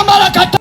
yambala kata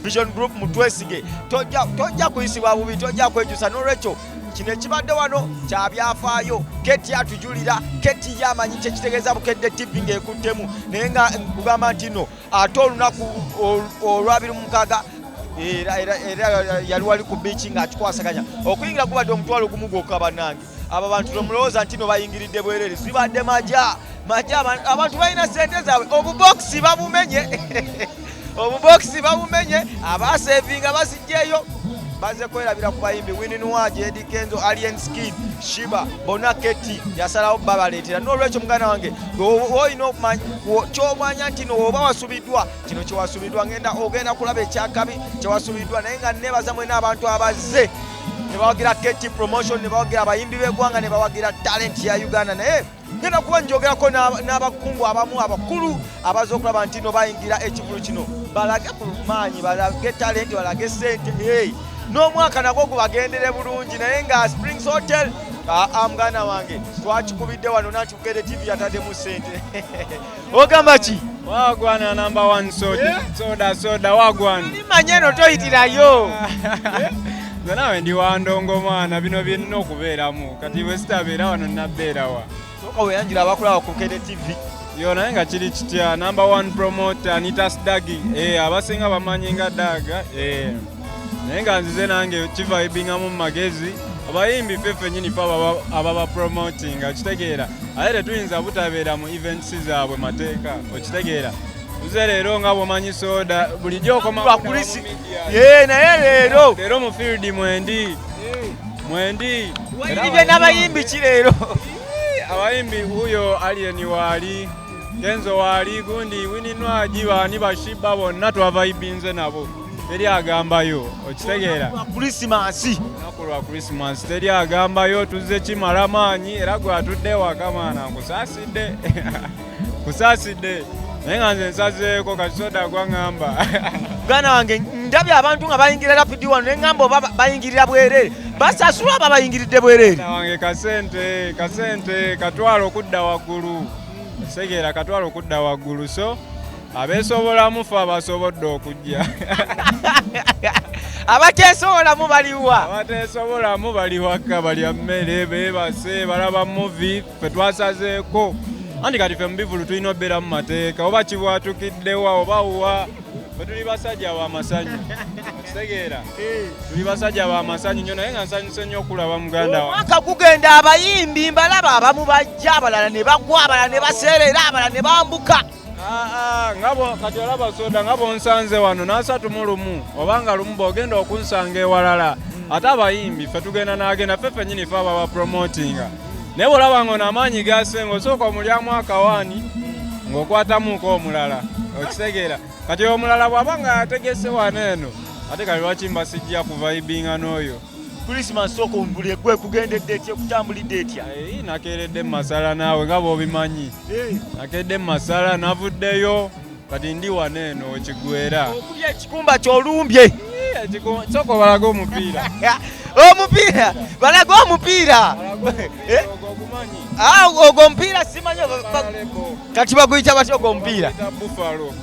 Vision Group mutwesige tojja kuyisibwa bubi tojja kwejusa n'olwekyo kino ekibadde wano kya byafaayo Keti atujulira Keti yamanyi kyekitegeeza Bukedde TV ng'ekuttemu naye nga kugamba nti no ate olunaku olw'abiri era yali wali ku biiki ng'akikwasaganya okuyingira kubadde omutwalo gumu gwokka bannange abo bantu tomulowooza nti no bayingiridde bwerere sibadde majja abantu balina ssente zaabwe obubokisi babumenye obubokisi babumenye abasevinga bazijjeeyo baze kwerabira ku bayimbi Wininwaje Eddie Kenzo Alien Skin Shiba Bana Keti yasalawo babaleetera n'olwekyo muganda wange olina okumanyi kyomanya nti oba wasubiddwa kino kyewasubiddwa ogenda kulaba ekyakabi kyewasubiddwa naye nga nebaza mwena abantu abazze ne bawagira Keti promotion ne bawagira abayimbi b'eggwanga ne bawagira talent ya Uganda naye ngenda kuba njogerako n'abakungu abamu abakulu abaza okulaba nti no bayingira ekivulu kino balage ku maanyi balage talent balage sente n'omwaka nagwo gubagendere bulungi naye nga Springs Hotel muganda wange twakikubidde wano nanti Bukedde TV yataddemu sente ogamba ki wagwana number 1 soda wagwana nimanye eno toyitirayo nawe ndi wandongo mwana bino byenina okubeeramu kati bwe sitabeera wano nabbeerawa soka weyanjira abakulaba ku Bukedde TV yo naye nga kiri kitya number 1 promoter Anita Dagi abasinga bamanyi nga Daga naye nga nzize nange kivibingamu mu magezi abayimbi fefe nyini fa ababa promoting okitegeera ate tetuyinza butabeera mu events zaabwe mateeka okitegeera tuze leero nga bwomanyi soda bulijjo okoma naye leero mu field mwendi ibye n'abayimbi ki leero abayimbi huyo Alien waali Kenzo waali gundi Wininwaje bani bashiba bonna twavaibinze nabo teri agambayo okitegeera nakulwa Christmas teri agambayo tuze kimala maanyi era gwe atudde waka mwana kusaasidde naye nga nze nsazeeko kakisoda gwaŋŋamba muganda wange ndabye abantu nga bayingira rapidi wano ne ŋŋamba oba bayingirira bwerere basasulwa aba bayingiridde bwerere wange kasente katwala okudda waggulu okisegeera katwala okudda waggulu so abeesobolamu fe abasobodde okujja abateesobolamu baliwa abateesobolamu bali waka balya mmere beebase balaba muvi fe twasazeeko anti kati fe mubivulu tulina obbeera mu mateeka oba kibwatukiddewa oba wa fe tuli basajja b'amasanyu okitegeera tuli basajja b'amasanyu nnyo naye nga nsanyuse nnyo okulaba muganda wa omwaka gugenda abayimbi mbalaba abamu bajja abalala ne bagwa abalala ne baseerera abalala ne bambuka ngabo kati olaba soda ngabo nsanze wano n'asatu mu lumu obanga lumu bw'ogenda okunsanga ewalala ate abayimbi fe tugenda n'agenda fe nyini fe ababa promotinga naye bw'olaba ngo n'amaanyi gasenga osooka omulyamu akawaani ng'okwatamuko omulala okitegeera kati omulala bw'aba nga yategese wano eno ate kali lwaki mba sijja kuvaibinga n'oyo Christmas soko mbuli gwe kugendedde etya kutambulidde etya nakeeredde mu masala naawe nga bw'obimanyi nakeeredde mu masala navuddeyo kati ndi wano eno ekigwera okulya ekikumba ky'olumbye soko balaga omupiira omupiira balaga omupiira ogwo omupiira simanyi kati baguyita batya ogwo omupiira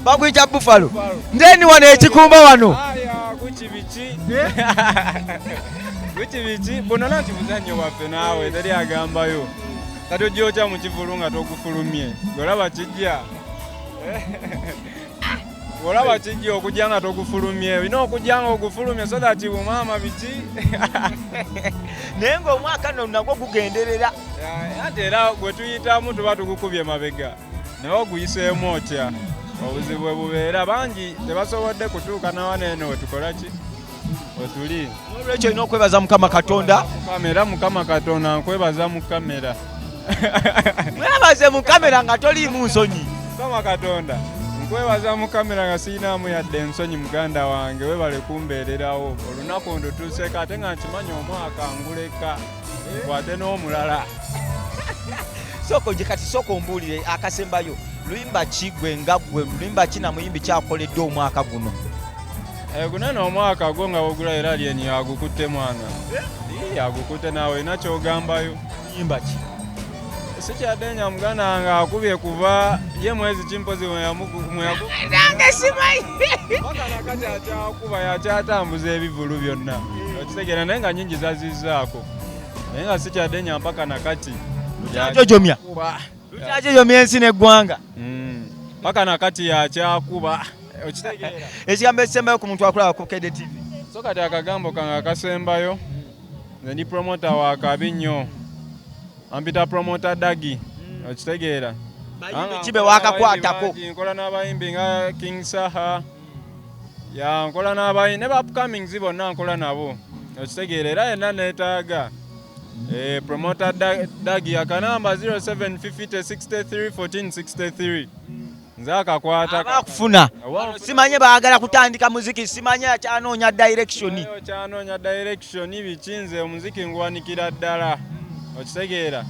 baguyita buffalo ndeni wano ekikumba wano biki buno nanti buzannyo bwaffe naawe teri agambayo kati ojyokya mu kivulu nga togufulumye olaba kijja olaba kijja okujja nga togufulumye olina okujja nga ogufulumye so that bumaama biki naye ng'omwaka nno nagwo gugenderera ate era gwe tuyitamu tuba tugukubye mabega naye oguyiseemu otya obuzibu bwe bubeera bangi tebasobodde kutuuka nawano eno wetukola ki otuli olwekyo olina okwebaza Mukama Katonda kamera Mukama Katonda nkwebaza mu kamera Mwebaze mu kamera nga toliimu nsonyi. Kama Katonda nkwebaza mu kamera nga sirinaamu yadde ensonyi muganda wange webale kumbeererawo olunaku ndutuuseko ate nga nkimanyi omwaka nguleka kwate n'omulala. Soko mbuulire akasembayo luyimba ki gwe nga gwe luyimba ki na muyimbi kyakoledde omwaka guno? Guno n'omwaka gwo nga wogula era lyeni yagukutte mwana. Yagukutte naawe olina kyogambayo. Luyimba ki? Sikyadde muganda wange akubye kuva ye mwezi kimpozi nange simanyi. Paka nakati akyakuba yakyatambuza ebivulu byonna. Okitegeera naye nga nnyingi zazizzaako. Naye nga sikyadde mpaka nakati. Lukyajojomya. Lukyajojomya ensi n'eggwanga. Paka nakati yakyakuba. Okitegeera. Ekigambo ekisembayo ku muntu akulaba ku KD TV. So kati akagambo kange akasembayo nze ndi promota wa kabi nnyo. Ampita promota Dagi. Okitegeera. Kibe wakakwatako. Nkola n'abayimbi nga King Saha. Ya nkola n'abayimbi ne upcoming bonna nkola nabo. Okitegeera era yenna neetaaga. Promota Dagi akanamba 0750631463. Nze akakwata. Abakufuna. Simanye baagala kutandika muziki, simanye akyanoonya direction. Kyanoonya direction bikinze omuziki ngwanikira ddala. Okitegeera.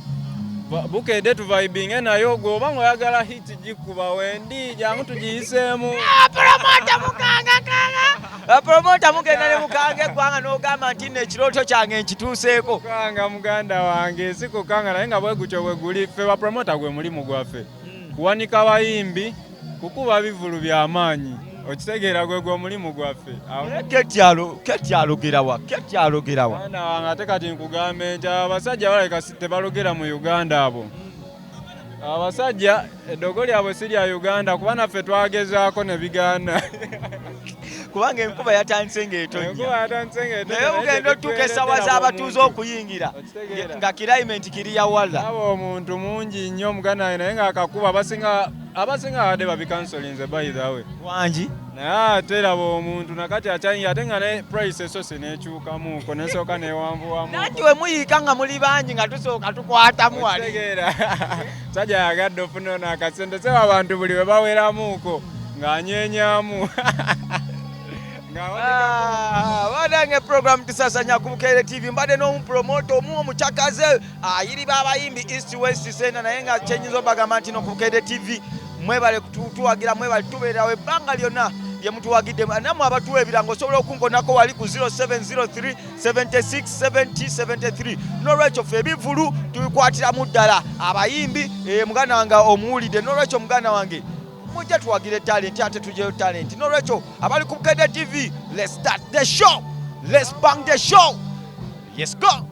Bukedde tuvibinge nayo gwoba ng'oyagala hit gikuba wendi jangu tugiyiseemu. Promota mukanga kanga. Promota mugenda ne mukanga eggwanga n'ogamba nti n'ekirooto kyange nkituuseeko. Kukanga muganda wange si kukanga naye nga bwe gutyo bwe guli ffe ba promota gwe mulimu gwaffe. Kuwanika bayimbi kukuba bivulu by'amaanyi. Okitegeera gwe mulimu gwaffe. Ketyalogerawa. Mwana wange ate kati nkugambe nti abasajja balabika tebalogera mu Uganda abo. Abasajja eddogo lyabwe si lya Uganda kuba naffe twagezaako ne bigaana. Kubanga enkuba yatandise ng'etonnya. Naye ogenda otuuka essaawa z'abatuuze okuyingira nga climate kiri yawala. Aba omuntu mungi nnyo muganda naye nga akakuba abasinga badde babikansolinze by the way. Wangi? Naye ate laba omuntu nakati akyayingira ate nga ne price esosi n'ekyukamuuko nesooka neewambuwamu. Nanti we muyiika nga muli bangi nga tusooka tukwatamu wali. Tegeera. Sajja yagadde ofune ono akasente sewa abantu buli we baweramuuko ng'anyeenyaamu. Wadange program tusasanya ku KD TV mbadde n'omupromoto omu omukyakaze ayiriba abayimbi East West Sena naye nga kyenyiza obagamba nti no ku KD TV mwebale kutuwagira mwebale tubeerawo ebbanga lyonna lye mutuwagidde namwe abatuwa ebirango osobola okunkonako wali ku 0703 76 70 73 n'olwekyo ffe ebivulu tubikwatiramu ddala abayimbi muganda wange omuwulidde n'olwekyo muganda wange mujja tuwagire talent ate tujeyo talent n'olwekyo abali ku KD TV let's start the show, let's bang the show, yes go.